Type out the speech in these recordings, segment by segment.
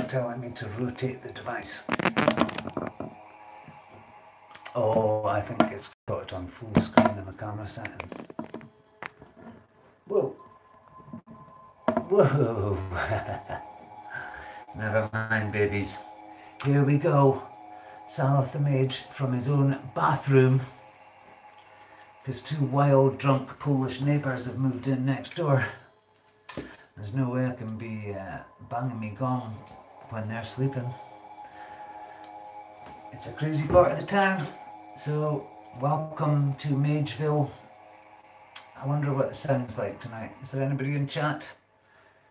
telling me to rotate the device. Oh, I think it's got it on full screen in the camera setting. Whoa. Whoa. Never mind, babies. Here we go. Saroth the Mage from his own bathroom. Because two wild, drunk Polish neighbours have moved in next door. There's no way I can be banging me gong when they're sleeping. It's a crazy part of the town. So, welcome to Mageville. I wonder what it sounds like tonight. Is there anybody in chat?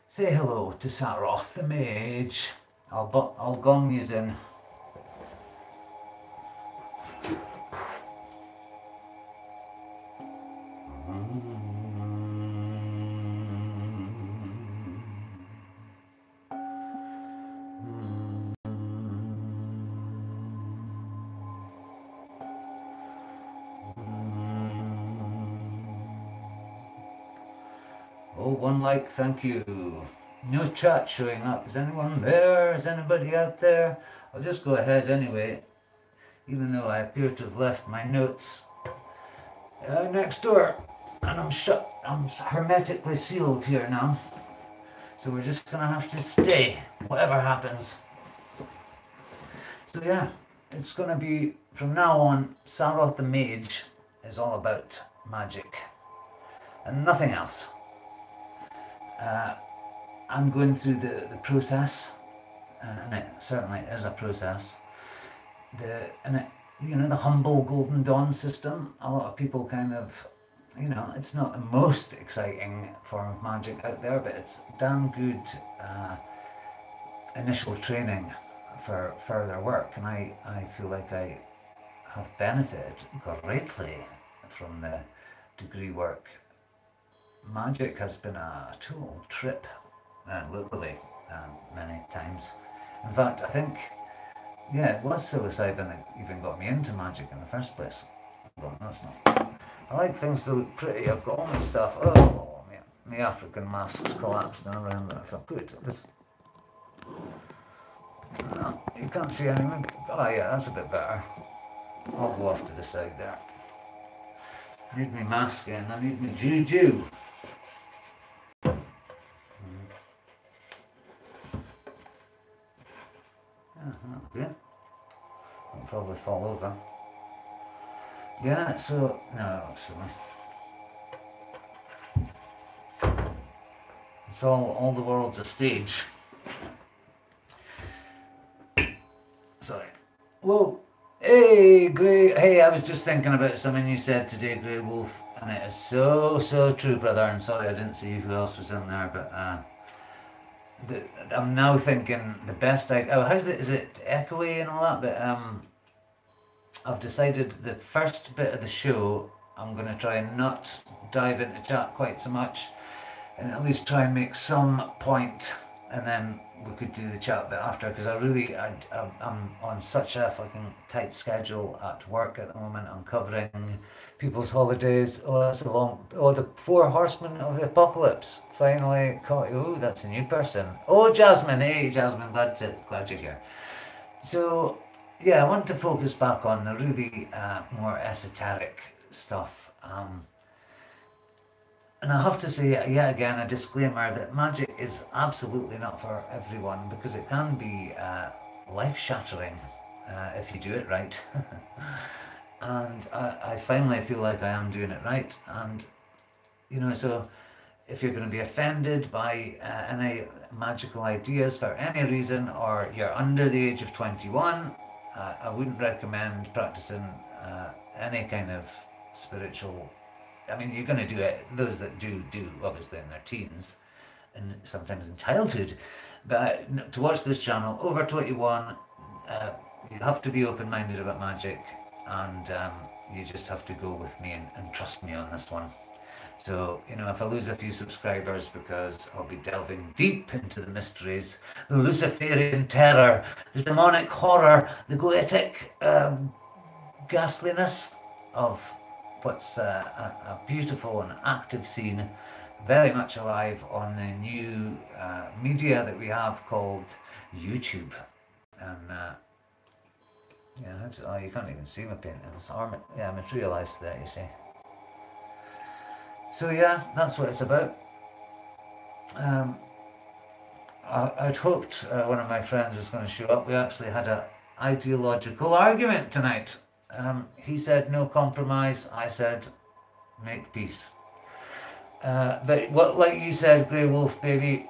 Say hello to Saroth the Mage. I'll gong yous in. Oh, one like, thank you. No chat showing up. Is anyone there? Is anybody out there? I'll just go ahead anyway, even though I appear to have left my notes next door. And I'm shut, I'm hermetically sealed here now. So we're just gonna have to stay, whatever happens. So yeah, it's gonna be, from now on, Saroth the Mage is all about magic and nothing else. I'm going through the process, and it certainly is a process. The humble Golden Dawn system, a lot of people kind of, it's not the most exciting form of magic out there, but it's damn good initial training for further work, and I feel like I have benefited greatly from the degree work. Magic has been a total trip, literally, many times. In fact, I think, it was psilocybin that even got me into magic in the first place. But that's not. I like things to look pretty. I've got all my stuff. Oh, my African mask's collapsed now around there. If I put this. No, you can't see anything. Oh, yeah, that's a bit better. I'll go off to the side there. Need my mask in. I need my juju. Yeah, I'll probably fall over. Yeah, so, no, silly. It's all the world's a stage. Sorry. Whoa, hey, Grey, hey, I was just thinking about something you said today, Grey Wolf, and it is so true, brother, and sorry I didn't see who else was in there, but, I'm now thinking the best is it echoey and all that, but I've decided the first bit of the show I'm going to try and not dive into chat quite so much, and at least try and make some point, and then we could do the chat bit after, because I'm on such a fucking tight schedule at work at the moment. I'm covering people's holidays. Oh, that's a long. Oh, the 4 Horsemen of the Apocalypse finally caught. Oh, that's a new person. Oh, Jasmine. Hey, Jasmine. Glad you're here. So yeah, I want to focus back on the really more esoteric stuff. And I have to say, yet again, a disclaimer that magic is absolutely not for everyone, because it can be life-shattering if you do it right. And I finally feel like I am doing it right. And, so if you're going to be offended by any magical ideas for any reason, or you're under the age of 21, I wouldn't recommend practicing any kind of spiritual. I mean, you're going to do it, those that do obviously in their teens and sometimes in childhood, but to watch this channel over 21, you have to be open-minded about magic, and you just have to go with me and trust me on this one. So, if I lose a few subscribers, because I'll be delving deep into the mysteries, the Luciferian terror, the demonic horror, the goetic ghastliness of what's a beautiful and active scene, very much alive on the new media that we have called YouTube. And yeah, oh, you can't even see my paintings. Yeah, materialised there, you see. So yeah, that's what it's about. I'd hoped one of my friends was going to show up. We actually had an ideological argument tonight. He said no compromise. I said make peace. But what, like you said, Grey Wolf baby.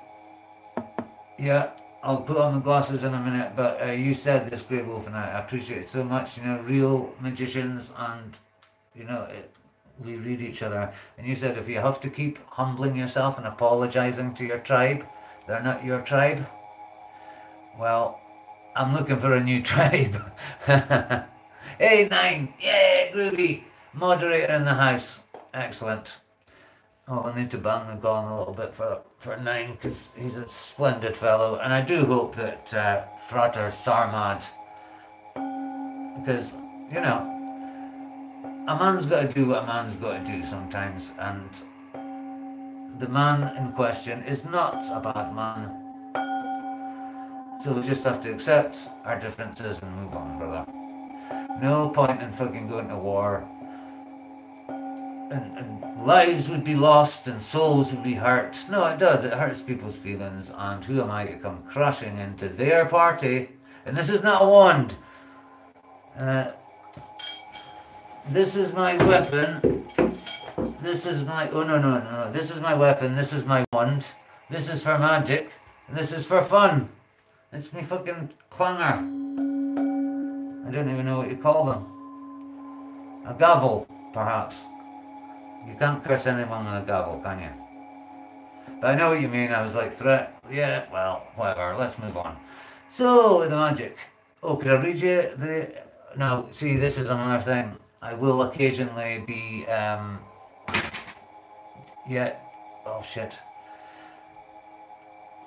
Yeah, I'll put on the glasses in a minute. But you said this, Grey Wolf, and I appreciate it so much. You know, real magicians, and you know, we read each other. And you said if you have to keep humbling yourself and apologising to your tribe, they're not your tribe. Well, I'm looking for a new tribe. Hey, 9. Yeah, groovy. Moderator in the house. Excellent. Oh, I need to bang the gong a little bit for 9, because he's a splendid fellow. And I do hope that Frater Sarmad, because, you know, a man's got to do what a man's got to do sometimes. And the man in question is not a bad man. So we just have to accept our differences and move on, brother. No point in fucking going to war. And lives would be lost and souls would be hurt. No, it does. It hurts people's feelings. And who am I to come crashing into their party? And this is not a wand. This is my weapon. This is my... Oh, no. This is my weapon. This is my wand. This is for magic. And this is for fun. It's me fucking clanger. I don't even know what you call them. A gavel, perhaps. You can't curse anyone with a gavel, can you? But I know what you mean. I was like, threat. Yeah, well, whatever. Let's move on. So, with the magic. Oh, could I read you the... No, see, this is another thing. I will occasionally be... Yeah. Oh, shit.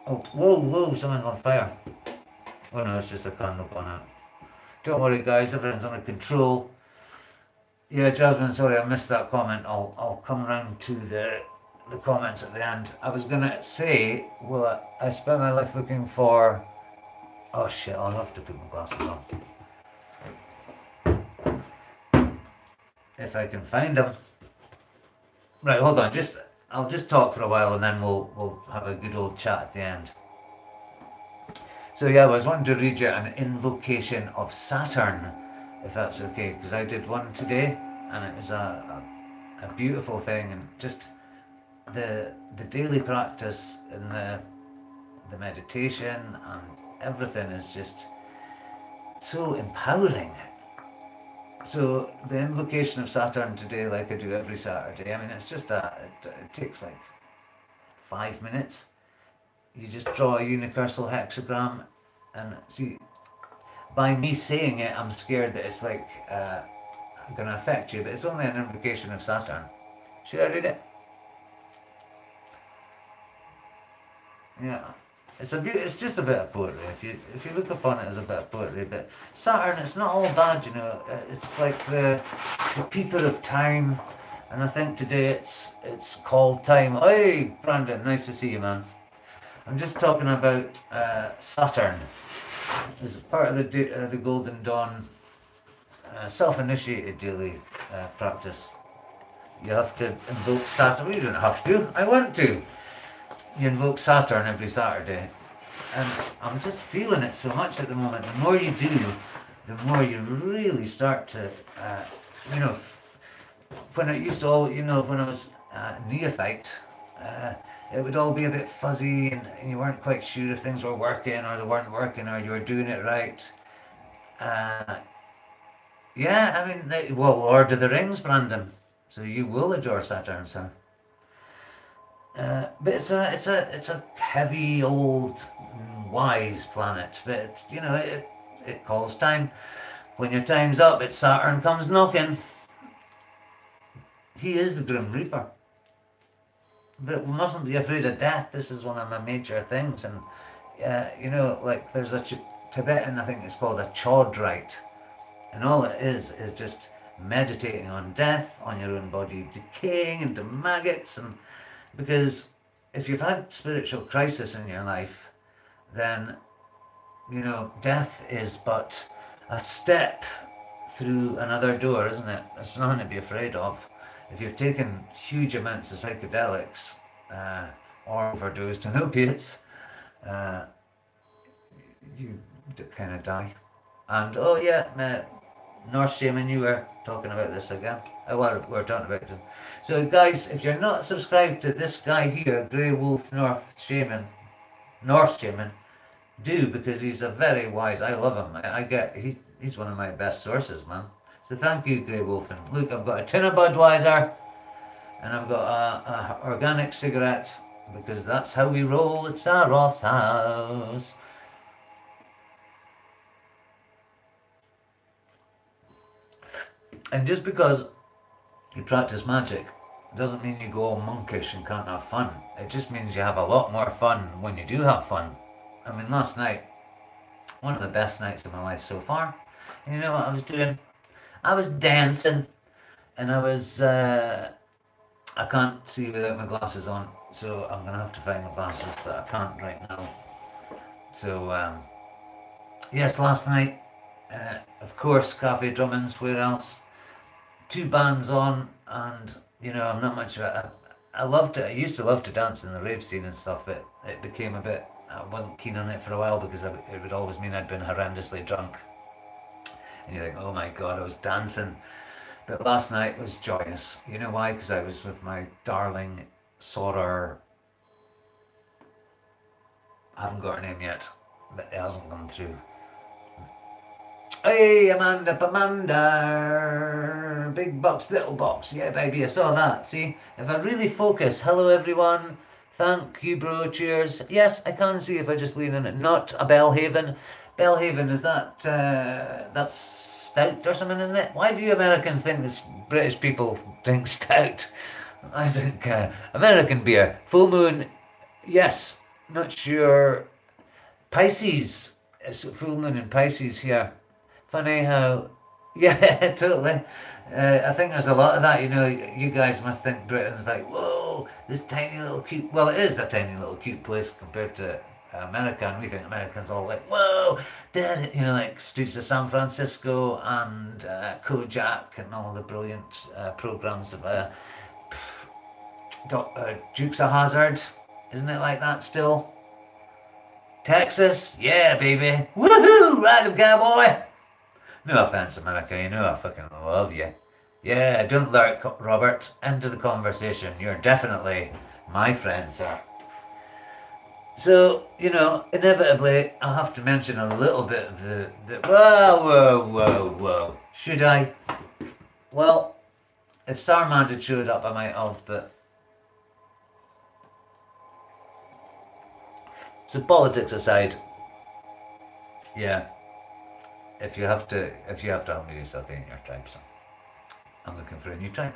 Oh, whoa, someone's on fire. Oh no, it's just a candle gone out. Don't worry guys, everything's under control. Yeah, Jasmine, sorry I missed that comment. I'll come round to the comments at the end. I was gonna say, well, I spent my life looking for... Oh shit, I'll have to put my glasses on. If I can find them. Right, hold on, I'll just talk for a while and then we'll have a good old chat at the end. So yeah, I was wanting to read you an Invocation of Saturn, if that's okay, because I did one today and it was a beautiful thing, and just the daily practice and the meditation and everything is just so empowering. So the Invocation of Saturn today, like I do every Saturday, I mean it's just it takes like 5 minutes. You just draw a universal hexagram, and see, by me saying it, I'm scared that it's like going to affect you, but it's only an Invocation of Saturn. Should I read it? Yeah. It's just a bit of poetry. If you look upon it as a bit of poetry, but Saturn, it's not all bad, you know. It's like the peeper of time, and I think today it's called time. Hey, Brandon, nice to see you, man. I'm just talking about Saturn. As part of the Golden Dawn self-initiated daily practice. You have to invoke Saturn. Well, you don't have to. I want to. You invoke Saturn every Saturday, and I'm just feeling it so much at the moment. The more you do, the more you really start to, you know, when it used to all, you know, when I was neophyte, it would all be a bit fuzzy, and you weren't quite sure if things were working or they weren't working or you were doing it right. Yeah, I mean, well, Lord of the Rings, Brandon. So you will adore Saturn, son. But it's a heavy, old, wise planet. But you know, it calls time. When your time's up, it's Saturn comes knocking. He is the Grim Reaper. But we mustn't be afraid of death. This is one of my major things. And you know, like there's a Tibetan, I think it's called a chod rite, and all it is just meditating on death, on your own body decaying into maggots. And because if you've had spiritual crisis in your life, then you know, death is but a step through another door, isn't it? It's nothing to be afraid of. If you've taken huge amounts of psychedelics or overdosed on opiates, uh, you kind of die. And oh yeah, North Shaman, you were talking about this again. We're talking about it. So guys, if you're not subscribed to this guy here, Grey Wolf North Shaman, do, because he's a very wise. I love him. He's one of my best sources, man. So thank you, Grey Wolf. And look, I've got a tin of Budweiser, and I've got a organic cigarette, because that's how we roll at Saroth's house. And just because you practice magic doesn't mean you go all monkish and can't have fun. It just means you have a lot more fun when you do have fun. I mean, last night, one of the best nights of my life so far. And you know what I was doing? I was dancing, and I can't see without my glasses on, so I'm going to have to find my glasses, but I can't right now. So, yes, last night, of course, Cafe Drummond's, where else? 2 bands on, and you know, I'm not much of a, I used to love to dance in the rave scene and stuff, but it became a bit, I wasn't keen on it for a while, because it would always mean I'd been horrendously drunk. And you think, oh my god, I was dancing. But last night was joyous. You know why? Because I was with my darling soror. I haven't got her name yet, but it hasn't come through. Hey, Amanda Pamanda! Big box, little box. Yeah, baby, I saw that. See, if I really focus. Hello, everyone. Thank you, bro. Cheers. Yes, I can see if I just lean in it. Not a Bellhaven. Bellhaven, is that, that's stout or something in it? Why do you Americans think this British people drink stout? I drink American beer. Full moon, yes. Not sure. Pisces. It's full moon in Pisces here. Funny how, yeah, totally. I think there's a lot of that, you know. You guys must think Britain's like, whoa, this tiny little cute, well, it is a tiny little cute place compared to America, and we think Americans all like, whoa, dad, you know, like Streets of San Francisco and Kojak and all the brilliant programs of Dukes of Hazzard. Isn't it like that still? Texas, yeah, baby. Woohoo, ride 'em, cowboy. No offense, America, you know I fucking love you. Yeah, don't lurk, Robert. Enter the conversation. You're definitely my friend, sir. So, you know, inevitably, I'll have to mention a little bit of the whoa. Should I? Well, if Sarmand had showed up, I might have, but... So politics aside, yeah. If you have to humble yourself in your tribe, so I'm looking for a new tribe.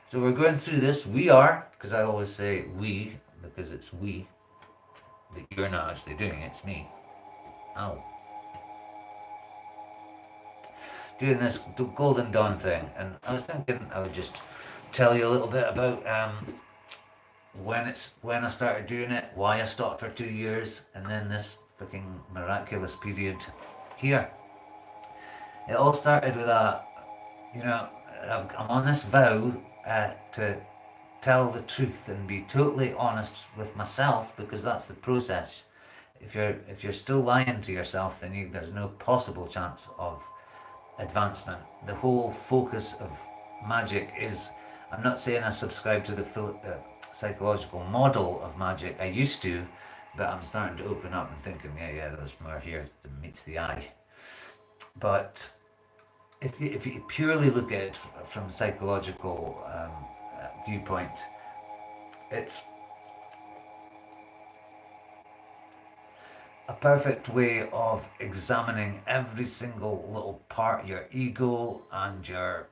So we're going through this. We are, because I always say we, because it's we, but you're not actually doing it, it's me. Ow. Doing this Golden Dawn thing, and I was thinking I would just tell you a little bit about when I started doing it, why I stopped for 2 years, and then this freaking miraculous period here. It all started with you know, I'm on this vow to tell the truth and be totally honest with myself, because that's the process. If you're still lying to yourself, then there's no possible chance of advancement. The whole focus of magic is, I'm not saying I subscribe to the psychological model of magic. I used to, but I'm starting to open up and thinking, yeah, there's more here than meets the eye. But if you purely look at it from a psychological viewpoint, it's a perfect way of examining every single little part, your ego and your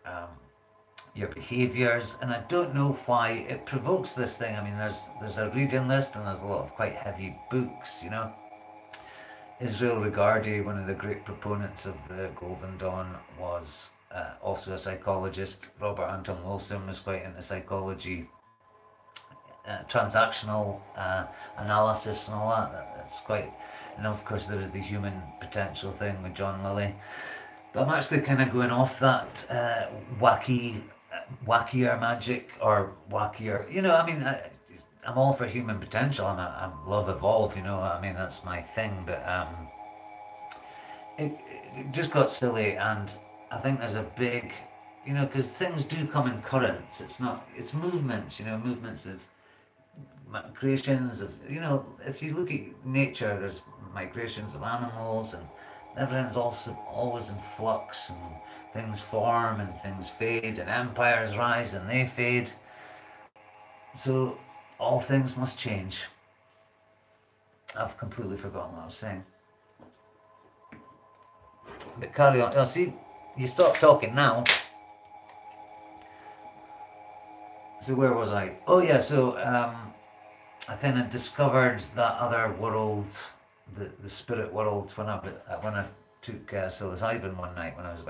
behaviors. And I don't know why it provokes this thing. I mean, there's a reading list, and there's a lot of quite heavy books, you know. Israel Regardie, one of the great proponents of the Golden Dawn, was also a psychologist. Robert Anton Wilson was quite into psychology, transactional analysis and all that. It's quite And of course there was the human potential thing with John Lilly. But I'm actually kind of going off that wackier magic, or wackier, you know, I mean, I'm all for human potential. I love evolve, you know, I mean, that's my thing. But it just got silly, and I think there's a big, you know, because things do come in currents. It's not, it's movements, you know, movements of migrations of, you know, if you look at nature, there's migrations of animals, and everything's also always in flux, and things form and things fade, and empires rise and they fade. So all things must change. I've completely forgotten what I was saying. But carry on. Oh, see, you stop talking now. So where was I? Oh yeah, so I kind of discovered that other world, the spirit world, when I took psilocybin one night when I was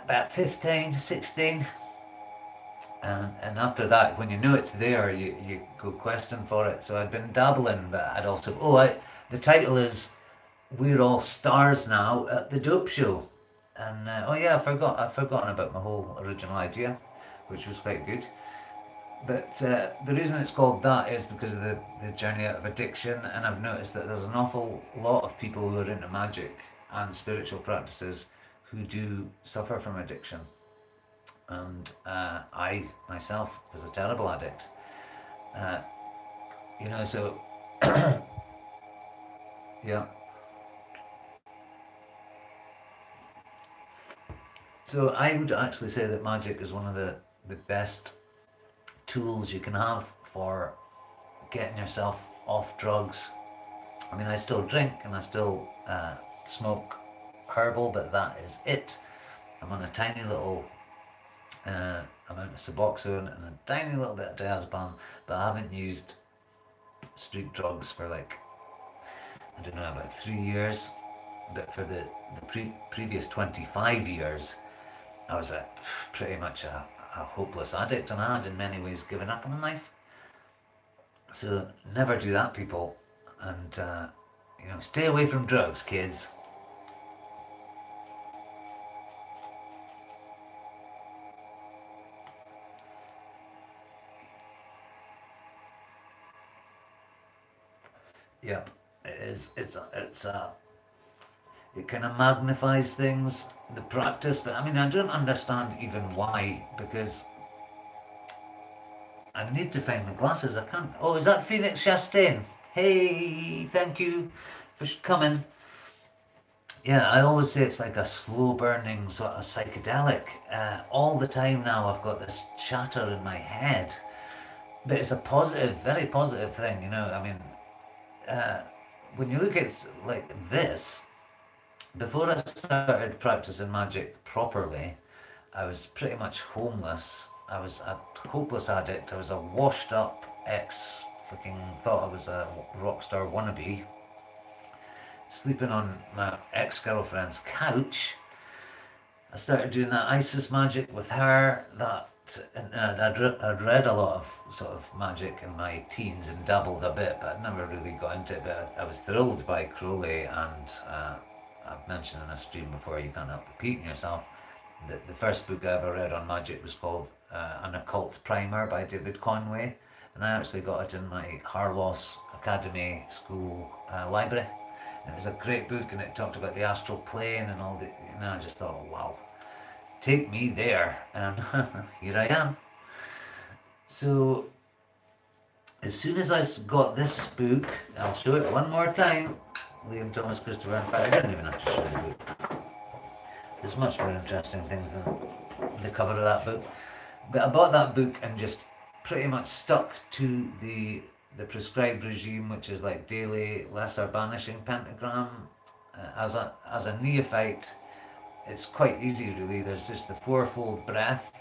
about 15, 16. And after that, when you know it's there, you go question for it. So I'd been dabbling, but I'd also, the title is We're All Stars Now at the Dope Show. And oh yeah, I've forgotten about my whole original idea, which was quite good. But the reason it's called that is because of the journey out of addiction, and I've noticed that there's an awful lot of people who are into magic and spiritual practices who do suffer from addiction. And I myself was a terrible addict. You know, so yeah. So I would actually say that magic is one of the best tools you can have for getting yourself off drugs. I mean, I still drink and I still smoke herbal, but that is it. I'm on a tiny little amount of Suboxone and a tiny little bit of diazepam, but I haven't used street drugs for like, I don't know, about 3 years. But for the previous 25 years, I was pretty much a hopeless addict, and I had in many ways given up on life. So never do that, people. And you know, stay away from drugs, kids. Yep, it is. It kind of magnifies things, the practice, but I mean, I don't understand even why, because I need to find my glasses. I can't. Oh, is that Phoenix Chastain? Hey, thank you for coming. Yeah, I always say it's like a slow burning sort of psychedelic. All the time now I've got this chatter in my head, but it's a positive, very positive thing, you know. I mean, when you look at like this, before I started practicing magic properly, I was pretty much homeless. I was a hopeless addict. I was a washed up thought I was a rock star wannabe, sleeping on my ex-girlfriend's couch. I started doing that Isis magic with her, and I'd read a lot of sort of magic in my teens and dabbled a bit, but I never really got into it. But I was thrilled by Crowley, and I've mentioned in a stream before, you can't help repeating yourself. The first book I ever read on magic was called An Occult Primer by David Conway, and I actually got it in my Harlos Academy School library. And it was a great book, and it talked about the astral plane and all the, you know, I just thought, oh, wow, take me there, and here I am. So as soon as I got this book, I'll show it one more time. Liam Thomas Christopher, in fact, I didn't even have to show the book. There's much more interesting things than the cover of that book. But I bought that book and just pretty much stuck to the prescribed regime, which is like daily lesser banishing pentagram. As a neophyte, it's quite easy really. There's just the fourfold breath,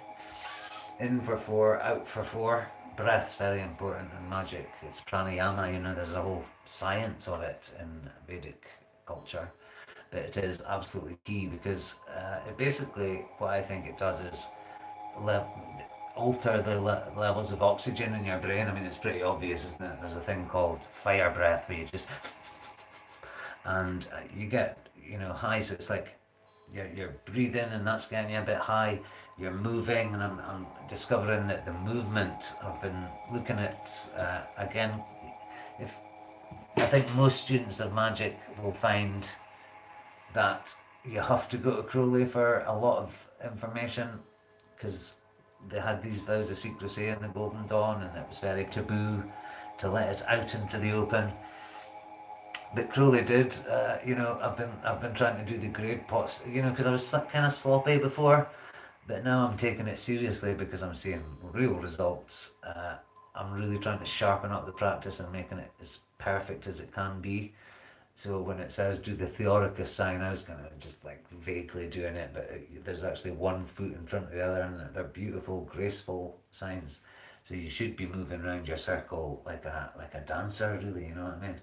in for 4, out for 4. Breath's very important in magic. It's pranayama, you know, there's a whole science of it in Vedic culture. But it is absolutely key, because it basically, what I think it does is alter the levels of oxygen in your brain. I mean, it's pretty obvious, isn't it? There's a thing called fire breath, where you just and you get, you know, high. So it's like you're breathing, and that's getting you a bit high. You're moving, and I'm discovering that the movement. I've been looking at again. If I think most students of Magick will find that you have to go to Crowley for a lot of information, because they had these vows of secrecy in the Golden Dawn, and it was very taboo to let it out into the open. But Crowley did. You know, I've been trying to do the grade pots. You know, because I was kind of sloppy before, but now I'm taking it seriously because I'm seeing real results. I'm really trying to sharpen up the practice and making it as perfect as it can be. So when it says do the Theoricus sign, I was kind of just like vaguely doing it, but there's actually one foot in front of the other, and they're beautiful, graceful signs. So you should be moving around your circle like a dancer, really. You know what I mean?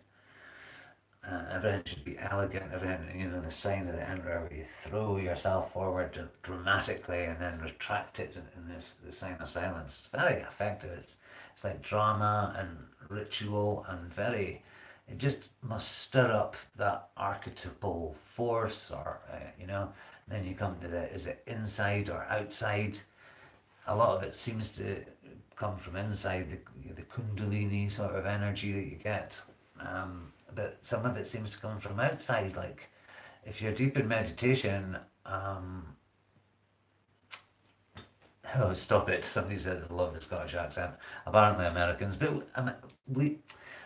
Everything should be elegant. Everything, you know, the sign of the emperor, where you throw yourself forward dramatically and then retract it in this the sign of silence. It's very effective. It's like drama and ritual and very. It just must stir up that archetypal force, or you know. Then you come to the, is it inside or outside? A lot of it seems to come from inside, the kundalini sort of energy that you get. But some of it seems to come from outside. Like if you're deep in meditation, oh, stop it! Somebody said they love the Scottish accent. Apparently Americans, but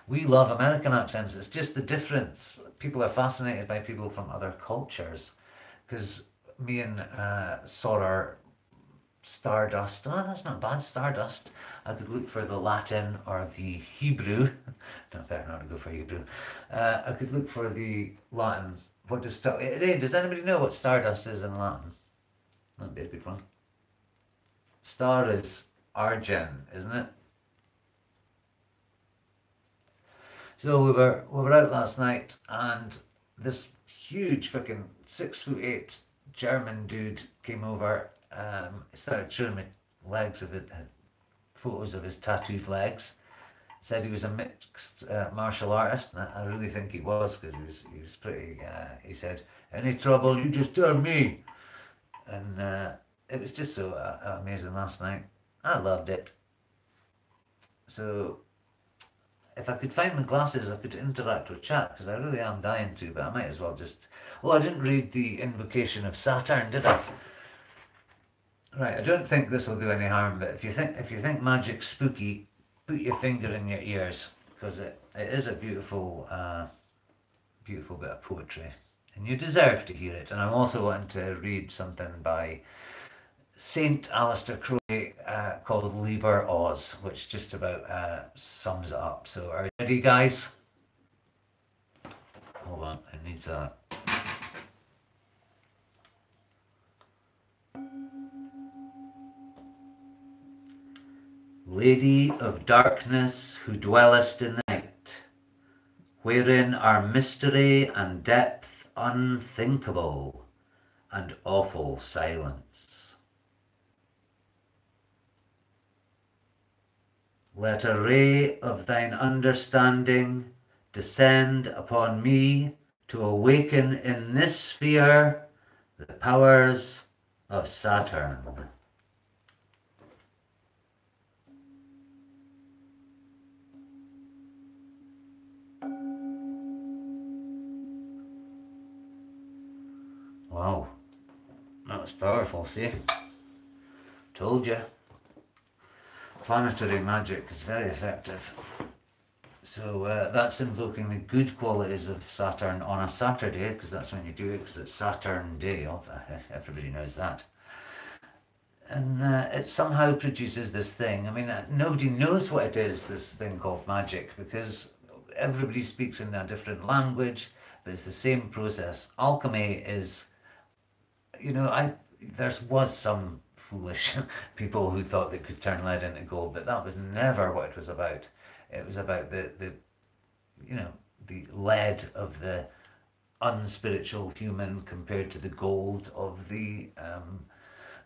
we love American accents. It's just the difference. People are fascinated by people from other cultures, because me and Sora Stardust. Oh, that's not bad. Stardust. I could look for the Latin or the Hebrew. No, better not to go for Hebrew. I could look for the Latin. What does does anybody know what Stardust is in Latin? That'd be a good one. Star is argent, isn't it? So we were out last night, and this huge fucking 6'8" German dude came over. Started showing me legs of it, photos of his tattooed legs. Said he was a mixed martial artist, and I really think he was, because he was pretty. He said, "Any trouble, you just tell me," and it was just so amazing last night. I loved it. So if I could find my glasses, I could interact with chat, because I really am dying to, but I might as well just. Oh, I didn't read the Invocation of Saturn, did I? Right, I don't think this will do any harm, but if you think Magick's spooky, put your finger in your ears, because it is a beautiful beautiful bit of poetry, and you deserve to hear it. And I'm also wanting to read something by Saint Aleister Crowley called Liber Oz, which just about sums it up. So are you ready, guys? Hold on, I need that. Lady of darkness, who dwellest in the night, wherein are mystery and depth unthinkable, and awful silence. Let a ray of thine understanding descend upon me, to awaken in this sphere the powers of Saturn. Wow, that was powerful, see? Told you. Planetary magic is very effective. So that's invoking the good qualities of Saturn on a Saturday, because that's when you do it, because it's Saturn Day. Everybody knows that. And it somehow produces this thing. I mean, nobody knows what it is, this thing called magic, because everybody speaks in a different language, but it's the same process. Alchemy is, you know, there was some foolish people who thought they could turn lead into gold, but that was never what it was about. It was about the you know, the lead of the unspiritual human compared to the gold of the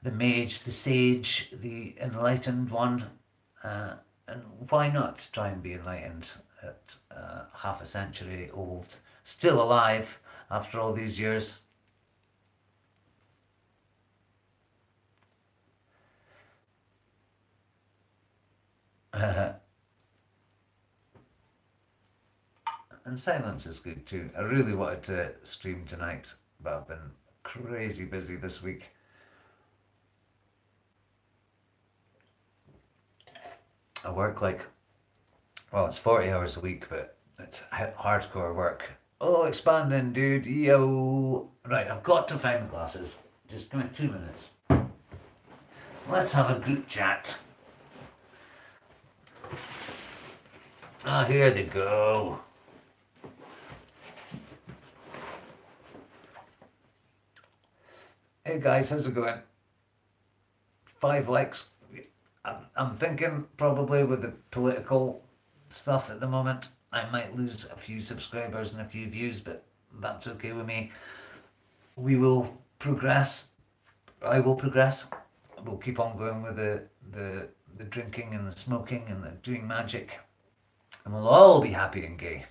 mage, the sage, the enlightened one. And why not try and be enlightened at half a century old still alive after all these years. And silence is good too. I really wanted to stream tonight, but I've been crazy busy this week. I work like, well, it's 40 hours a week, but it's hardcore work. Oh, expanding, dude. Yo. Right, I've got to find the glasses. Just give me 2 minutes. Let's have a group chat. Ah, here they go. Hey guys, how's it going? 5 likes. I'm thinking probably with the political stuff at the moment, I might lose a few subscribers and a few views, but that's okay with me. We will progress. I will progress. We'll keep on going with the drinking and the smoking and the doing magic, and we'll all be happy and gay.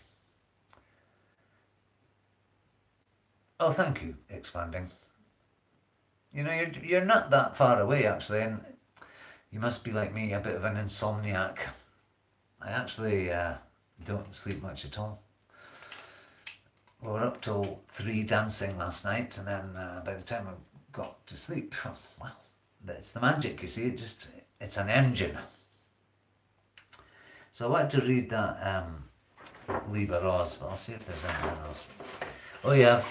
Oh, thank you, expanding. You know, you're not that far away actually, and you must be like me, a bit of an insomniac. I actually don't sleep much at all. We were up till 3 dancing last night, and then by the time I got to sleep, well, it's the magic, you see. It's an engine. So I wanted to read that Liber Oz, but I'll see if there's anything else. Oh yeah,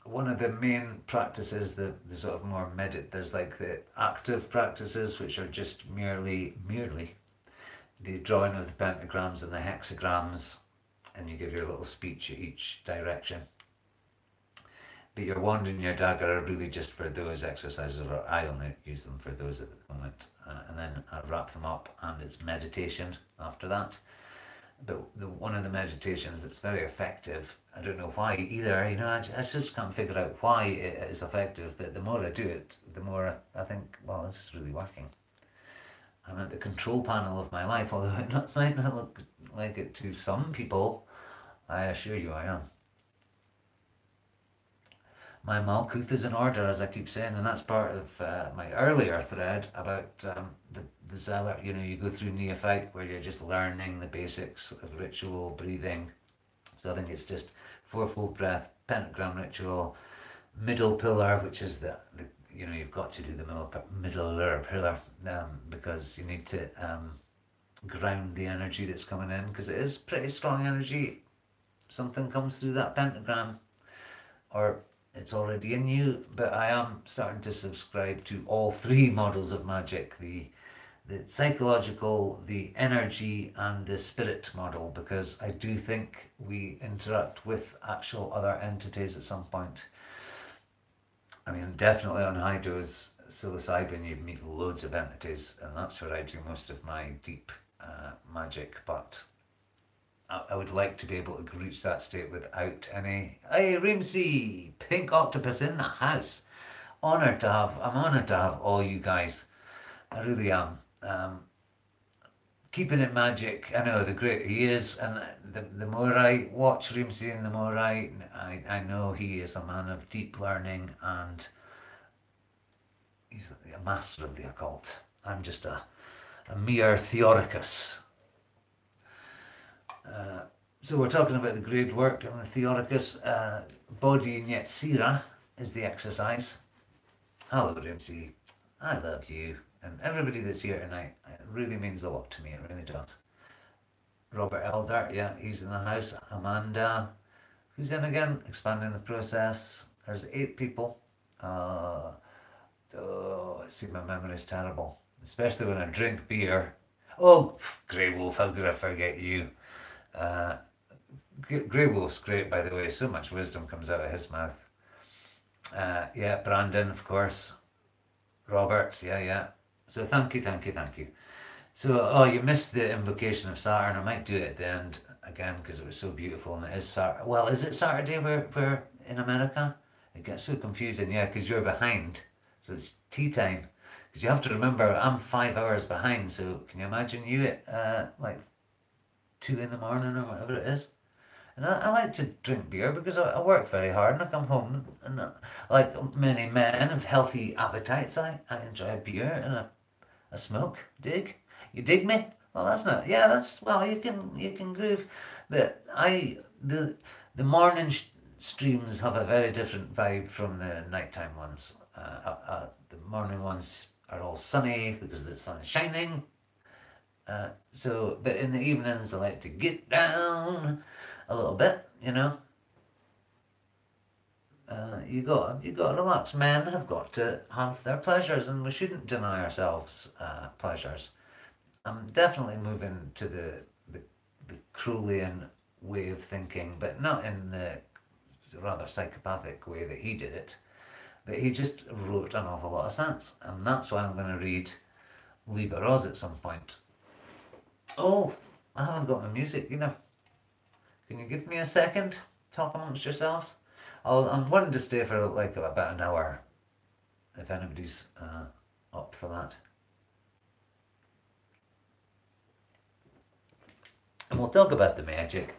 one of the main practices, the sort of more there's like the active practices, which are just merely the drawing of the pentagrams and the hexagrams, and you give your little speech at each direction. But your wand and your dagger are really just for those exercises, or I only use them for those at the moment, and then I wrap them up, and it's meditation after that. But one of the meditations that's very effective, I don't know why either, you know, I just can't figure out why it is effective, but the more I do it, the more I think, well, this is really working. I'm at the control panel of my life, although it might not look like it to some people. I assure you I am. My Malkuth is in order, as I keep saying, and that's part of my earlier thread about the zealot. You know, you go through neophyte, where you're just learning the basics of ritual breathing. So I think it's just fourfold breath, pentagram ritual, middle pillar, which is the you know, you've got to do the middle pillar because you need to ground the energy that's coming in, because it is pretty strong energy. Something comes through that pentagram, or it's already in you. But I am starting to subscribe to all 3 models of magic, the psychological, the energy, and the spirit model, because I do think we interact with actual other entities at some point. I mean, definitely on high dose psilocybin you meet loads of entities, and that's where I do most of my deep magic, but I would like to be able to reach that state without any... Hey, Rimsey! Pink Octopus in the house! I'm honoured to have all you guys. I really am. Keeping it magic, I know the great he is, and the more I watch Rimsey, and the more I know he is a man of deep learning, and he's a master of the occult. I'm just a mere theoricus. So we're talking about the grade work and the theoricus. Body and yet Sira is the exercise. Hello Rimsey, I love you. And everybody that's here tonight, it really means a lot to me, it really does. Robert Elder, yeah, he's in the house. Amanda, who's in again? Expanding the process. There's 8 people. Oh, see, my memory's terrible, especially when I drink beer. Oh, Grey Wolf, how could I forget you? Grey Wolf's great, by the way. So much wisdom comes out of his mouth. Yeah, Brandon, of course. Robert, yeah. So thank you. So, oh, you missed the Invocation of Saturn. I might do it at the end again because it was so beautiful, and it is Saturday. Well, is it Saturday where in America? It gets so confusing, yeah, because you're behind. So it's tea time. Because you have to remember, I'm 5 hours behind, so can you imagine you at like 2 in the morning or whatever it is? And I like to drink beer because I work very hard and I come home and like many men of healthy appetites, I enjoy a beer and a smoke. Dig? You dig me? Well, that's not. Yeah, that's well. You can groove, but the morning streams have a very different vibe from the nighttime ones. The morning ones are all sunny because the sun is shining. But in the evenings, I like to get down a little bit. You got to relax. Men have got to have their pleasures, and we shouldn't deny ourselves pleasures. I'm definitely moving to the Crowleyan way of thinking, but not in the rather psychopathic way that he did it. But he just wrote an awful lot of sense, and that's why I'm going to read Liber Oz at some point. Oh, I haven't got my music, Can you give me a second? Talk amongst yourselves. I'm wanting to stay for like about an hour, if anybody's up for that. And we'll talk about the magic.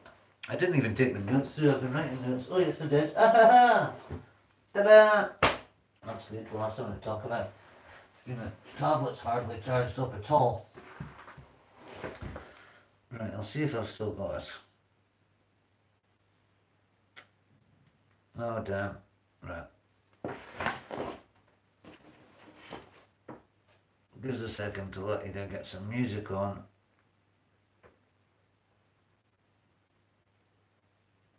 I didn't even take the notes through. I've been writing notes. Oh yes, I did. Ta-da! That's good. We'll have something to talk about. Tablet's hardly charged up at all. Right, I'll see if I've still got it. Oh damn. Right. Give us a second to let you get some music on.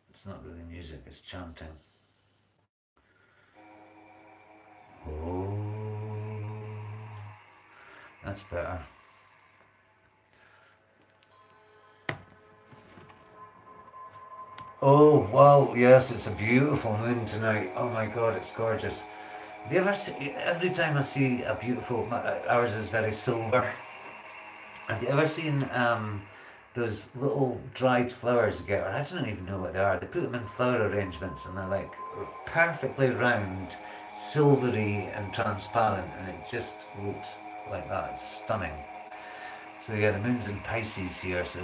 It's not really music, it's chanting. Oh, that's better. Oh wow, yes, it's a beautiful moon tonight. Oh my god, it's gorgeous. Have you ever see, every time I see a beautiful, ours is very silver. Have you ever seen those little dried flowers you get? Or I don't even know what they are. They put them in flower arrangements and they're like perfectly round, silvery and transparent, and it just looks like that. It's stunning. So yeah, the moon's in Pisces here, so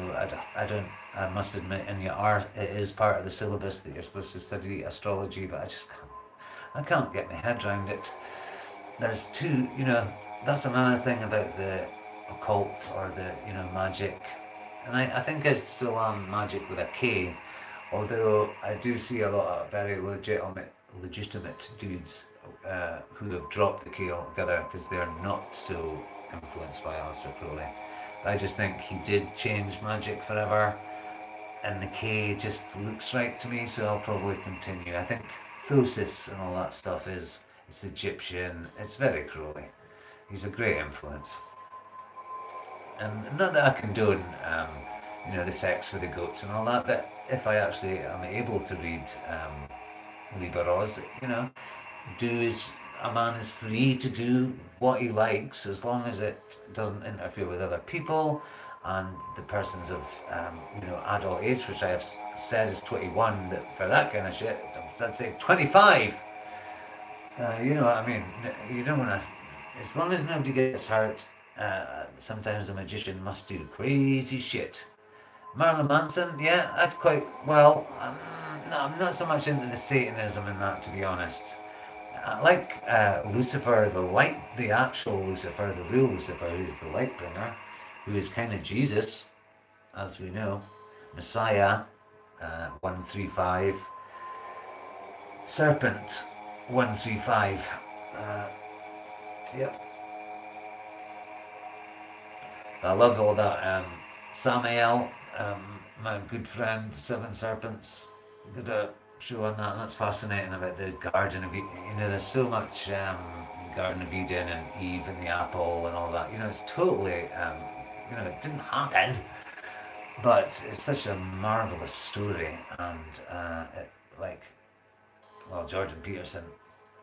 I must admit, it is part of the syllabus that you're supposed to study astrology, but I can't get my head around it. There's that's another thing about the occult or the, magic. And I think I still am magic with a K, although I do see a lot of very legitimate dudes who have dropped the K altogether because they're not so influenced by Aleister Crowley. I just think he did change magic forever, and the K just looks right to me, so I'll probably continue. I think Thosis and all that stuff it's Egyptian, it's very Crowley. He's a great influence. And not that I condone, the sex with the goats and all that, but if I actually am able to read Liber Oz, a man is free to do what he likes as long as it doesn't interfere with other people, and the person's of adult age, which I have said is 21. That for that kind of shit, I'd say 25. You know what I mean? You don't want to, as long as nobody gets hurt. Sometimes a magician must do crazy shit. Marilyn Manson, yeah, I'd quite well. No, I'm not so much into the Satanism and that, to be honest. I like Lucifer, the actual Lucifer, the real Lucifer, who's the light bringer, who is kind of Jesus, as we know, Messiah, 135, Serpent, 135. Yep. I love all that. Samael, my good friend, Seven Serpents, did a show on that, and that's fascinating about the Garden of Eden. There's so much Garden of Eden and Eve and the apple and all that. It's totally, it didn't happen, but it's such a marvelous story, and Jordan Peterson.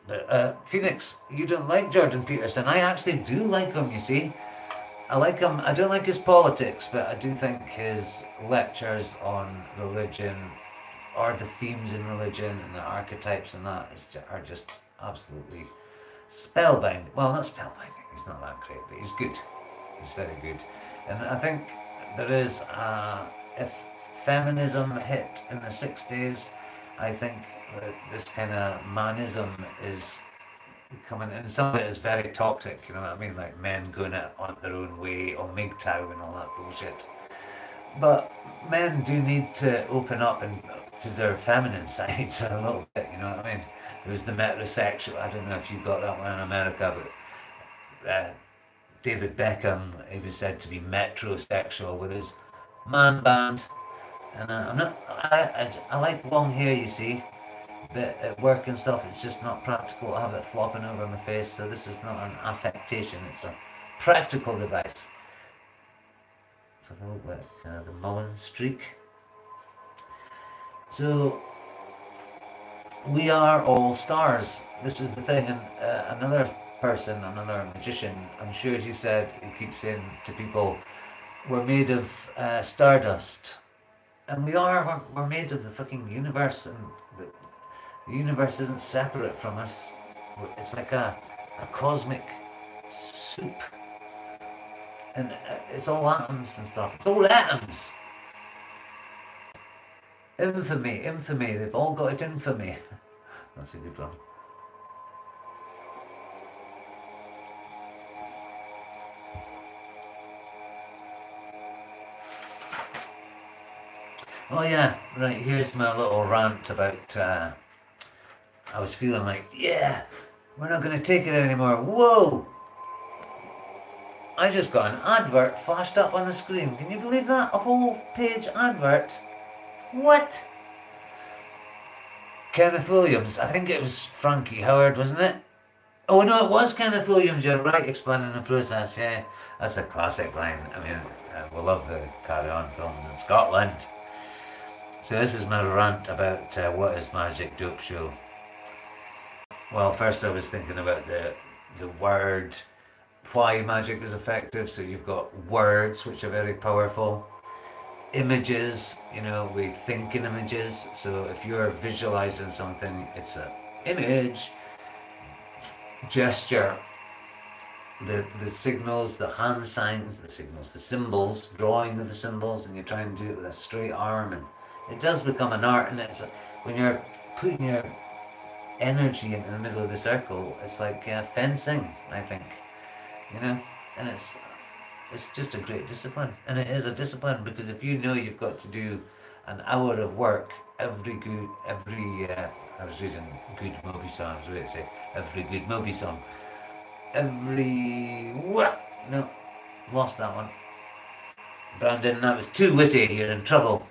But Phoenix, you don't like Jordan Peterson. I actually do like him, you see. I like him. I don't like his politics, but I do think his lectures on religion, or the themes in religion and the archetypes and that, are just absolutely spellbinding. Well, not spellbinding. He's not that great, but he's good. He's very good. And I think there is, if feminism hit in the 60s, I think that this kind of manism is coming, and some of it is very toxic, you know what I mean? Like men going it on their own way, or MGTOW and all that bullshit. But men do need to open up and to their feminine sides a little bit, you know what I mean? There was the metrosexual, I don't know if you got that one in America, but David Beckham, he was said to be metrosexual with his man band. And I'm not, I like long hair, you see, but at work and stuff, it's just not practical to have it flopping over my face, so this is not an affectation, it's a practical device. If I look like the Mullen streak. So, we are all stars. This is the thing, and another person, another magician, I'm sure he said, he keeps saying to people, we're made of stardust. And we are, we're made of the fucking universe, and the universe isn't separate from us. It's like a cosmic soup. And it's all atoms and stuff. It's all atoms. Infamy, infamy, they've all got it in for me. That's a good one. Oh yeah, right, here's my little rant about, I was feeling like, yeah, we're not going to take it anymore. Whoa! I just got an advert flashed up on the screen. Can you believe that? A whole page advert. What? Kenneth Williams. I think it was Frankie Howard, wasn't it? Oh no, it was Kenneth Williams. You're right, explaining the process. Yeah, that's a classic line. I mean, we love the Carry On films in Scotland. So this is my rant about what is Magic Dope Show. Well, first I was thinking about the word, why magic is effective. So you've got words, which are very powerful. Images, you know, we think in images. So if you're visualizing something, it's an image. Gesture, the signals, the hand signs, the signals, the symbols, drawing of the symbols, and you try and do it with a straight arm, and it does become an art. And it's when you're putting your energy into the middle of the circle, it's like fencing, I think, you know. And it's just a great discipline, and it is a discipline, because if you know you've got to do an hour of work every I was reading Good Moby Song, I was going to say every Good Moby Song, no, lost that one. Brandon, that was too witty, you're in trouble.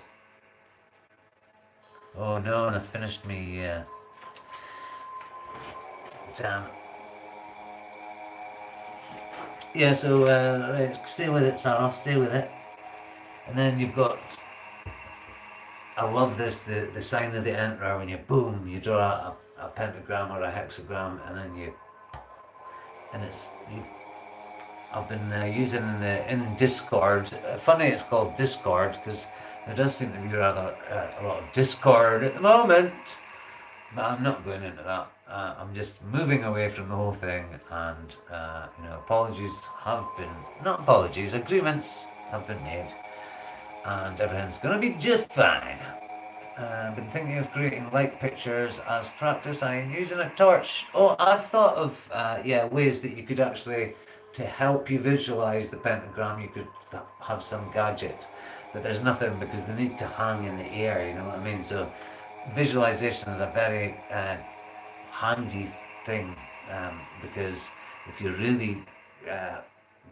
Oh no, and I finished me, damn. Yeah, so right, stay with it, Sarah, stay with it. And then you've got, I love this, the sign of the emperor, when you boom, you draw a pentagram or a hexagram, and then I've been using in Discord. Funny it's called Discord, because there does seem to be rather a lot of discord at the moment, but I'm not going into that. I'm just moving away from the whole thing, and you know, agreements have been made, and everything's going to be just fine. I've been thinking of creating light pictures as practice. I'm using a torch. Oh, I've thought of ways that you could actually, to help you visualize the pentagram, you could have some gadget, but there's nothing, because they need to hang in the air, you know what I mean? So visualization is a very handy thing, because if you really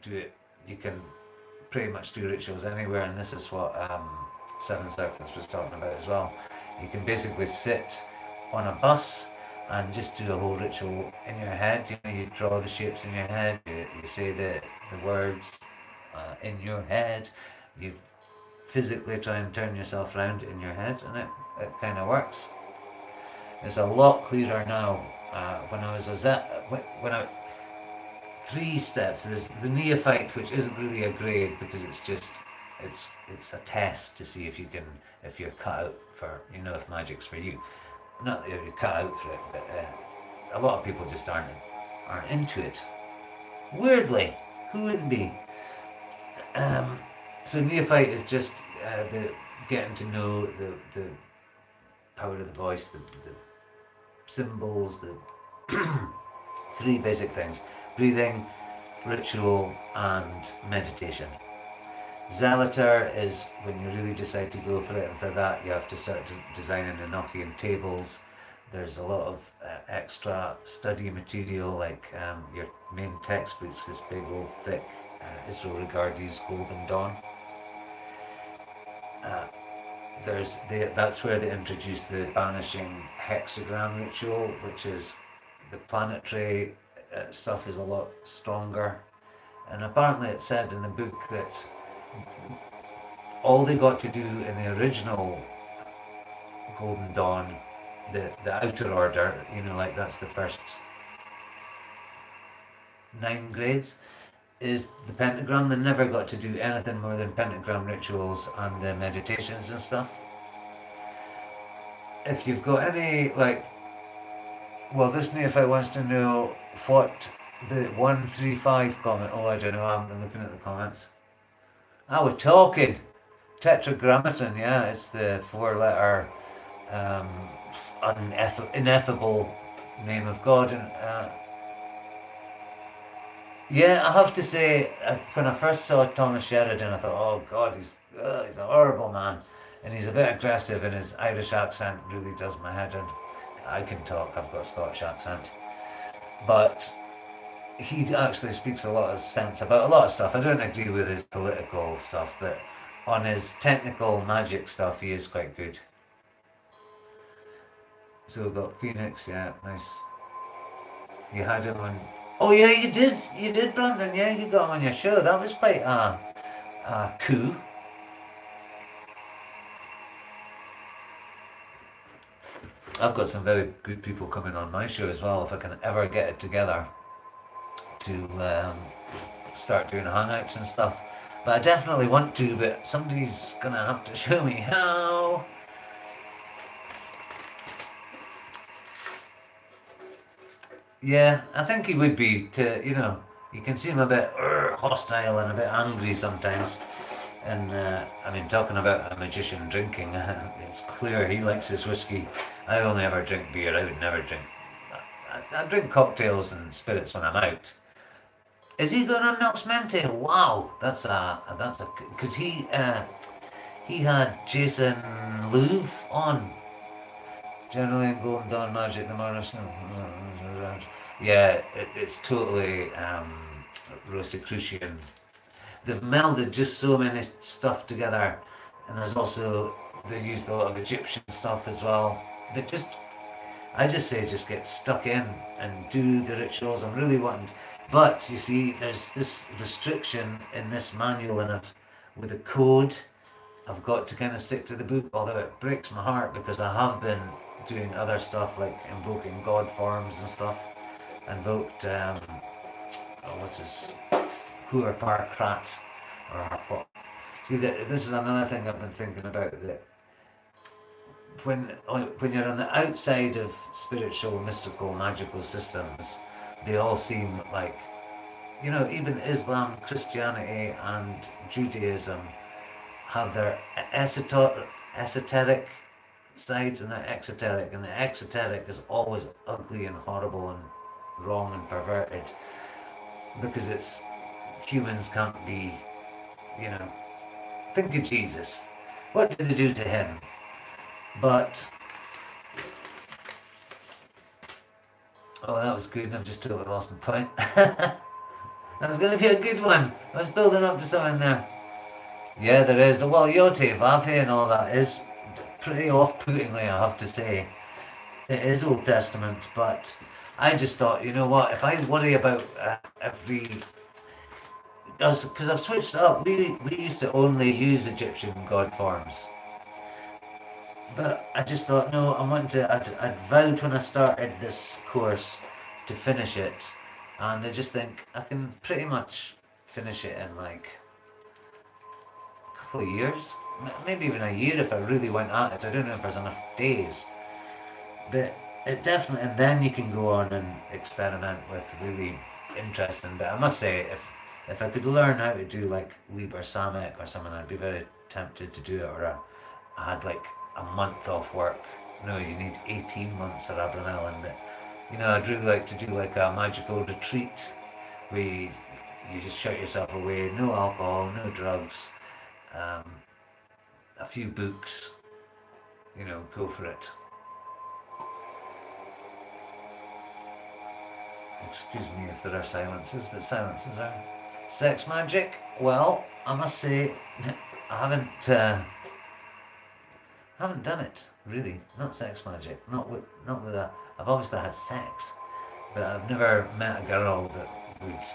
do it, you can pretty much do rituals anywhere, and this is what Seven Circles was talking about as well. You can basically sit on a bus and just do a whole ritual in your head. You know, you draw the shapes in your head, you say the words in your head, you physically try and turn yourself around in your head, and it kind of works. It's a lot clearer now. When I was when I 3 steps. There's the neophyte, which isn't really a grade, because it's just it's a test to see if you're cut out for, you know, if magic's for you. Not that you're cut out for it, but a lot of people just aren't into it. Weirdly, who wouldn't be? So neophyte is just the getting to know the power of the voice, the symbols, the three basic things: breathing, ritual, and meditation. Zealotr is when you really decide to go for it, and for that you have to start designing Enochian tables. There's a lot of extra study material, like your main textbooks, this big old thick Israel Regardi's Golden Dawn. That's where they introduced the banishing hexagram ritual, which is the planetary stuff is a lot stronger. And apparently it said in the book that all they got to do in the original Golden Dawn, the outer order, like that's the first 9 grades, is the pentagram. They never got to do anything more than pentagram rituals and the meditations and stuff. If you've got any, this neophyte wants to know what the 135 comment. Oh, I don't know, I haven't been looking at the comments. We're talking. Tetragrammaton, yeah, it's the 4-letter ineffable name of God. And yeah, I have to say, when I first saw Thomas Sheridan, I thought, oh God, he's a horrible man. And he's a bit aggressive, and his Irish accent really does my head in. I can talk, I've got a Scottish accent. But he actually speaks a lot of sense about a lot of stuff. I don't agree with his political stuff, but on his technical magic stuff, he is quite good. So we've got Phoenix, yeah, nice. You had him on... Oh yeah, you did, Brandon, yeah, you got him on your show. That was quite a coup. I've got some very good people coming on my show as well, if I can ever get it together to start doing hangouts and stuff. But I definitely want to, but somebody's gonna have to show me how. Yeah, I think he would be, you can see him a bit hostile and a bit angry sometimes. And talking about a magician drinking, it's clear he likes his whiskey. I only ever drink beer. I would never drink. I drink cocktails and spirits when I'm out. Is he going on Nox Mente? Wow, that's because he had Jason Louvre on. Generally in Golden Dawn Magic, the Morris. Yeah, it's totally Rosicrucian. They've melded just so many stuff together, and there's also, they used a lot of Egyptian stuff as well. I just say just get stuck in and do the rituals. I'm really wanting, but you see, there's this restriction in this manual, and with a code, I've got to kind of stick to the book, although it breaks my heart because I have been doing other stuff like invoking god forms and stuff. Invoked, Hooer Parkrat or Harpot. See, this is another thing I've been thinking about, that when you're on the outside of spiritual, mystical, magical systems, they all seem like, even Islam, Christianity and Judaism have their esoteric sides and their exoteric, and the exoteric is always ugly and horrible and wrong and perverted, because it's humans can't be, think of Jesus. What did they do to him? But oh, that was good, and I've just totally lost my point. That was going to be a good one. I was building up to something there. Yeah, there is. Well, Yote, Vave and all that is pretty off-puttingly, I have to say. It is Old Testament, but I just thought, you know what, if I worry about because I've switched up. We used to only use Egyptian god forms. But I just thought, no, I'd vowed when I started this course to finish it. And I just think I can pretty much finish it in like a couple of years. Maybe even a year if I really went at it. I don't know if there's enough days. But it definitely, and then you can go on and experiment with really interesting. But I must say, if I could learn how to do like Liber Asemic or something, I'd be very tempted to do it, or I had like a month off work. No, you need 18 months for Abernell, and you know, I'd really like to do like a magical retreat where you just shut yourself away, no alcohol, no drugs, um, a few books, you know, go for it. Excuse me if there are silences, but silences are. Sex magic? Well, I must say, I haven't done it really. Not sex magic. Not with a. I've obviously had sex, but I've never met a girl that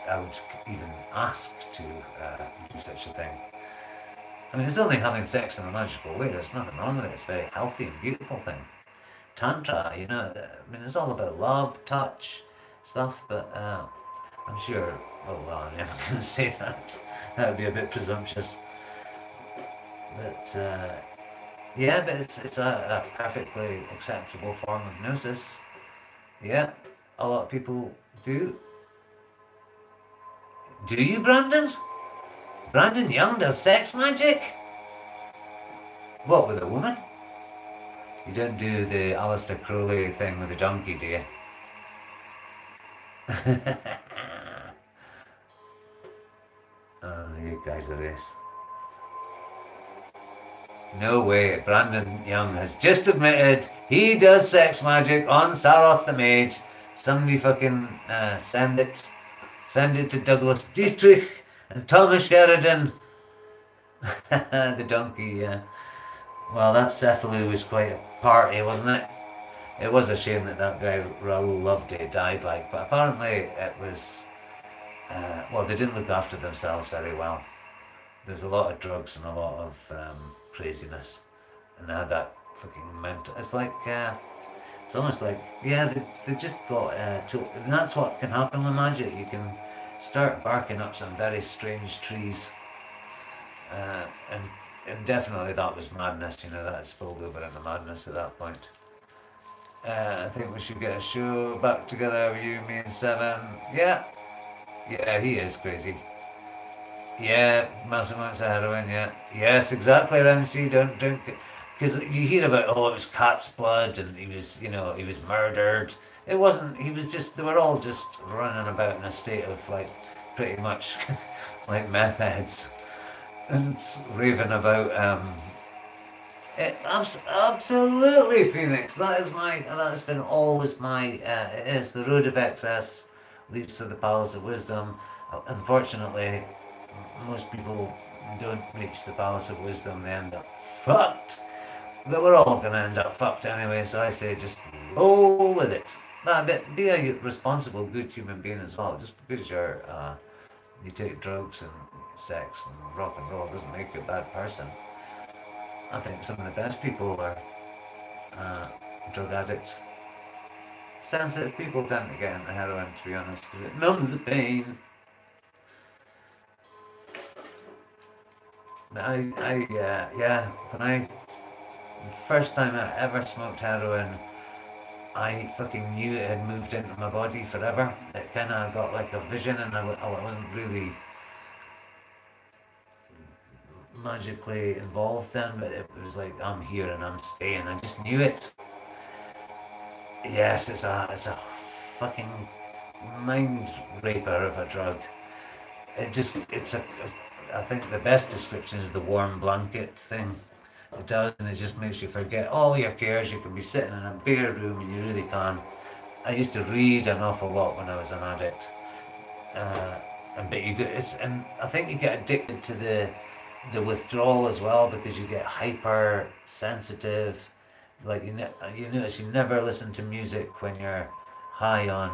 I would even ask to do such a thing. I mean, it's only having sex in a magical way. There's nothing wrong with it. It's a very healthy and beautiful thing. Tantra, you know, I mean, it's all about love, touch, stuff, but I'm sure, well, I'm never going to say that. That would be a bit presumptuous. But, yeah, but it's a perfectly acceptable form of gnosis. Yeah, a lot of people do. Do you, Brandon? Brandon Young does sex magic? What, with a woman? You don't do the Aleister Crowley thing with the donkey, do you? Oh, you guys are this. No way. Brandon Young has just admitted he does sex magic on Saroth the Mage. Somebody fucking send it. Send it to Douglas Dietrich and Thomas Sheridan. The donkey, yeah. Well, that Cephalou was quite a party, wasn't it? It was a shame that guy Raoul Loveday died, like, but apparently it was, well, they didn't look after themselves very well. There's a lot of drugs and a lot of craziness, and they had that fucking mental. It's like, it's almost like, yeah, they just got, and that's what can happen with magic. You can start barking up some very strange trees, and definitely that was madness. You know, that spilled over into madness at that point. I think we should get a show back together with you, me and Seven. Yeah, he is crazy. Yeah, massive amounts of heroin. Yeah, yes, exactly. Ramsey, don't drink it, because you hear about, oh, it was cat's blood and he was, you know, he was murdered. It wasn't. He was just. They were all just running about in a state of like pretty much like meth heads and raving about. Absolutely, Phoenix. That has been always my. It is the road of excess leads to the palace of wisdom. Unfortunately, most people don't reach the palace of wisdom. They end up fucked. But we're all gonna end up fucked anyway. So I say, just roll with it. But be a responsible, good human being as well. Just because you take drugs and sex and rock and roll doesn't make you a bad person. I think some of the best people are drug addicts. Sensitive people tend to get into heroin, to be honest, because it numbs the pain. But when the first time I ever smoked heroin, I fucking knew it had moved into my body forever. It kind of got like a vision, and I wasn't really magically involved then, but it was like, I'm here and I'm staying. I just knew it. Yes, it's a fucking mind raper of a drug. I think the best description is the warm blanket thing. It does, and it just makes you forget all your cares. You can be sitting in a bare room, and you really can. I used to read an awful lot when I was an addict, and I think you get addicted to the withdrawal as well, because you get hyper sensitive. Like you notice you never listen to music when you're high on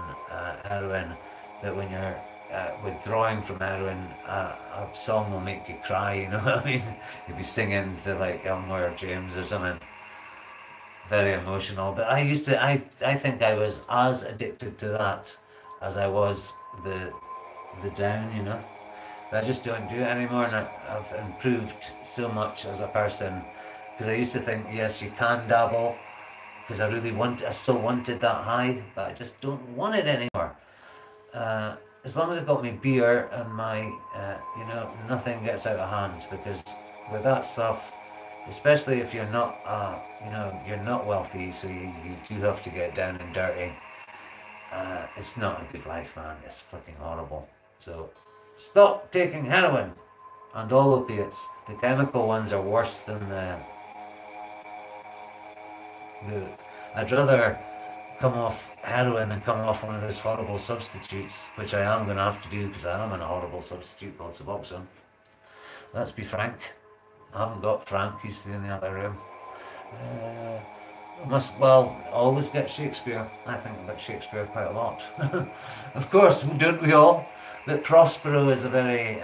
heroin, but when you're withdrawing from heroin, a song will make you cry. You know what I mean? You'll be singing to like Elmore James or something. Very emotional. But I think I was as addicted to that as I was the down. You know. But I just don't do it anymore, and I've improved so much as a person. Because I used to think, yes, you can dabble, because I still wanted that high, but I just don't want it anymore. As long as I've got my beer and my, nothing gets out of hand, because with that stuff, especially if you're not, you know, you're not wealthy, so you do have to get down and dirty. It's not a good life, man. It's fucking horrible. So stop taking heroin and all opiates. The chemical ones are worse than the. I'd rather come off heroin and come off one of those horrible substitutes, which I am going to have to do because I am on a horrible substitute called Suboxone. Let's be frank. I haven't got Frank, he's in the other room. Well, always get Shakespeare. I think about Shakespeare quite a lot. Of course, don't we all? That Prospero is a very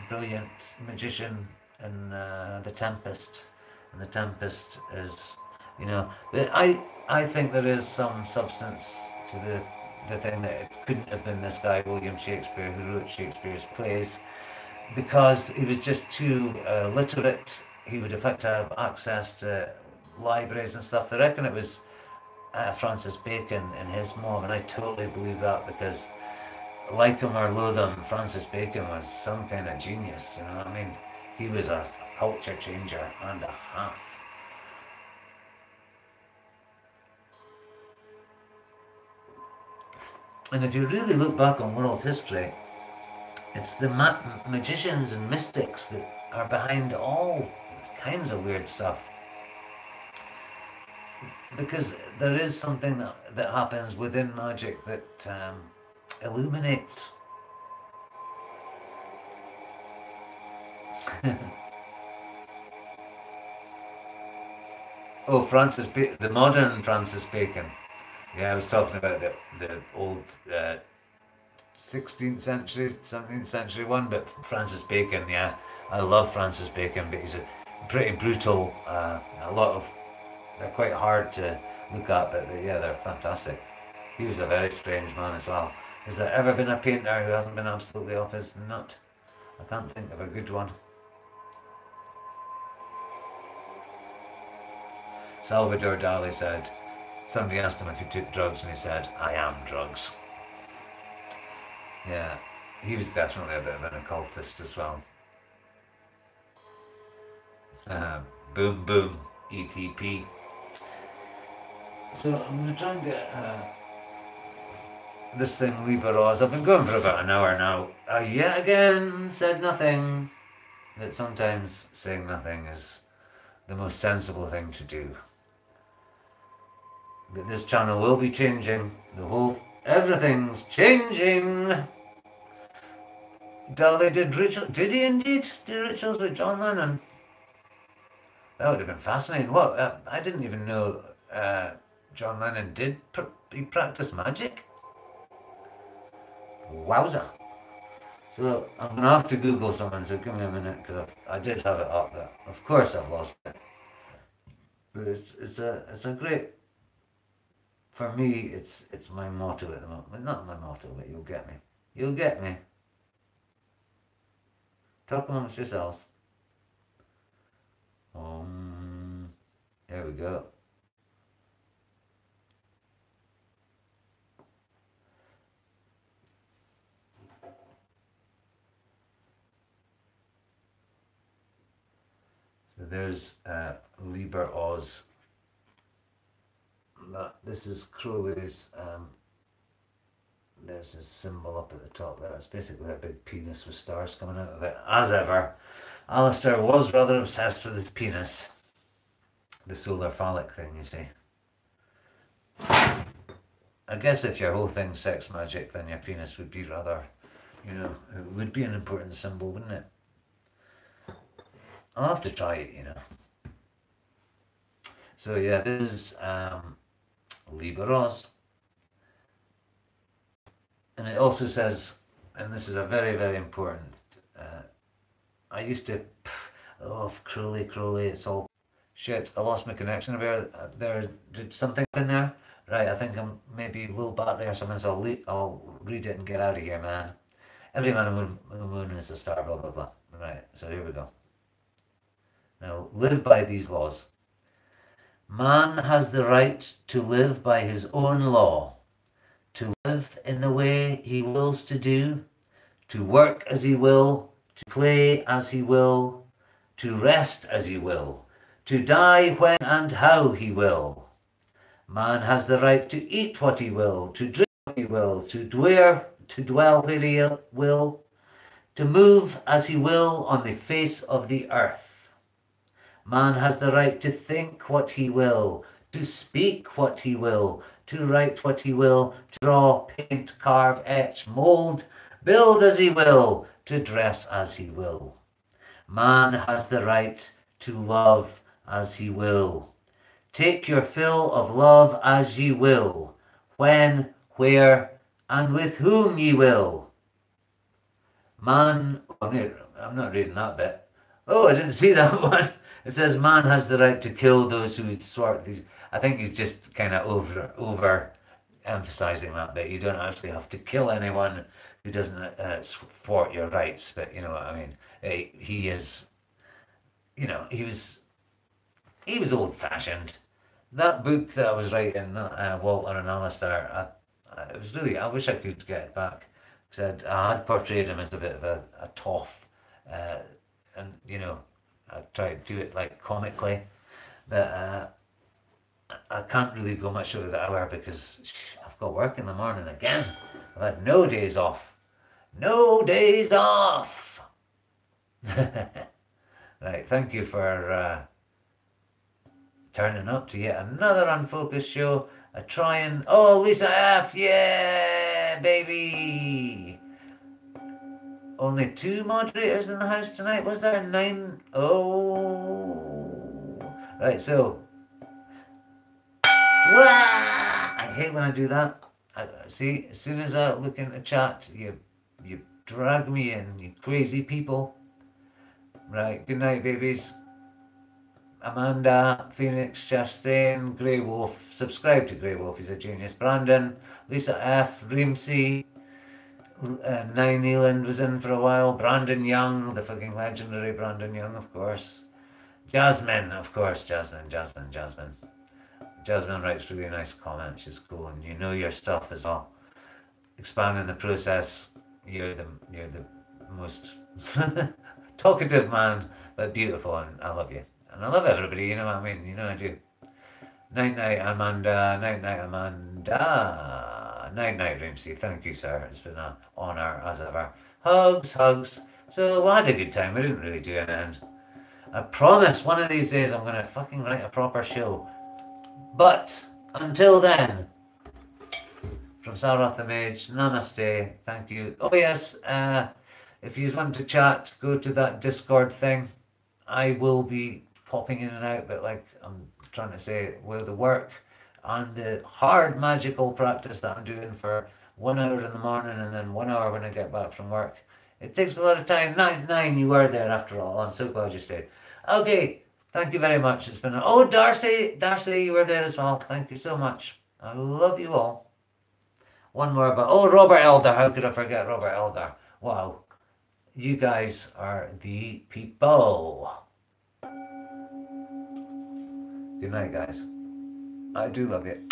brilliant magician in The Tempest. And The Tempest is, you know, I think there is some substance to the thing that it couldn't have been this guy, William Shakespeare, who wrote Shakespeare's plays, because he was just too literate. He would have had to have access to libraries and stuff. They reckon it was Francis Bacon in his mob, and I totally believe that because, like him or loathe him, Francis Bacon was some kind of genius, you know what I mean? He was a culture changer and a half. And if you really look back on world history, it's the magicians and mystics that are behind all kinds of weird stuff. Because there is something that happens within magic that illuminates. Oh, the modern Francis Bacon. Yeah, I was talking about the old 16th century, 17th century one, but Francis Bacon, yeah. I love Francis Bacon, but he's a pretty brutal, a lot of, they're quite hard to look at, but yeah, they're fantastic. He was a very strange man as well. Has there ever been a painter who hasn't been absolutely off his nut? I can't think of a good one. Salvador Dali said, somebody asked him if he took drugs and he said, I am drugs. Yeah, he was definitely a bit of an occultist as well. Boom boom, ETP. So I'm going to try and get this thing, Liber Oz. I've been going for about an hour now. I yet again said nothing. But sometimes saying nothing is the most sensible thing to do. But this channel will be changing. Everything's changing. Dali did rituals. Did he indeed do rituals with John Lennon? That would have been fascinating. What? I didn't even know John Lennon did he practice magic? Wowza. So I'm going to have to Google someone, so give me a minute, because I did have it up there. Of course I've lost it. But it's a great, for me, it's my motto at the moment. Not my motto, but you'll get me. You'll get me. Talk amongst yourselves. There we go. So there's Liber Oz. This is Crowley's. There's a symbol up at the top there. It's basically a big penis with stars coming out of it. As ever, Alistair was rather obsessed with his penis. The solar phallic thing, you see. I guess if your whole thing's sex magic, then your penis would be rather, you know, it would be an important symbol, wouldn't it? I'll have to try it, you know. So yeah, this is Liber Oz. And it also says, and this is a very, very important, I used to, Crowley, it's all, shit, I lost my connection there, did something in there? Right, I think I'm maybe low battery or something, so I'll read it and get out of here, man. Every man on the moon is a star, blah, blah, blah. Right, so here we go. Now, live by these laws. Man has the right to live by his own law, to live in the way he wills to do, to work as he will, to play as he will, to rest as he will, to die when and how he will. Man has the right to eat what he will, to drink what he will, to dwell where he will, to move as he will on the face of the earth. Man has the right to think what he will, to speak what he will, to write what he will, to draw, paint, carve, etch, mould, build as he will, to dress as he will. Man has the right to love as he will. Take your fill of love as ye will, when, where, and with whom ye will. Man, I'm not reading that bit. Oh, I didn't see that one. It says man has the right to kill those who thwart these. I think he's just kind of over emphasizing that bit. You don't actually have to kill anyone who doesn't thwart your rights, but you know what I mean. He is, you know, he was old-fashioned. That book that I was writing, Walter and Alistair, it was really, I wish I could get it back. Because I had portrayed him as a bit of a toff, and you know, I tried to do it like comically, but I can't really go much over the hour because I've got work in the morning again. I've had no days off. No days off! Right, thank you for turning up to yet another Unfocused show. I try and... Oh, Lisa F! Yeah, baby! Only 2 moderators in the house tonight. Was there 9? Oh. Right, so... Wah! I hate when I do that. See, as soon as I look into chat, you drag me in, you crazy people. Right, good night, babies. Amanda, Phoenix, Chastain, Grey Wolf. Subscribe to Grey Wolf, he's a genius. Brandon, Lisa F, Reamsey, Nine Eland was in for a while. Brandon Young, the fucking legendary Brandon Young, of course. Jasmine, of course, Jasmine. Jasmine writes really nice comments, she's cool, and you know your stuff as well. Expanding the process, you're the most talkative man, but beautiful, and I love you. And I love everybody, you know what I mean? You know I do. Night night, Amanda. Night night, Amanda. Night night, Rimsey. Thank you, sir. It's been an honour as ever. Hugs, hugs. So we had a good time. We didn't really do anything. I promise one of these days I'm going to fucking write a proper show. But until then, from Saroth the Mage, namaste. Thank you. Oh yes, if you want to chat, go to that Discord thing. I will be popping in and out, but like I'm trying to say, with the work and the hard magical practice that I'm doing for 1 hour in the morning and then 1 hour when I get back from work, it takes a lot of time. Nine, you were there after all. I'm so glad you stayed. Okay, thank you very much. It's been oh, Darcy, you were there as well. Thank you so much. I love you all. One more about, oh, Robert Elder. How could I forget Robert Elder? Wow. You guys are the people. Good night, guys. I do love you.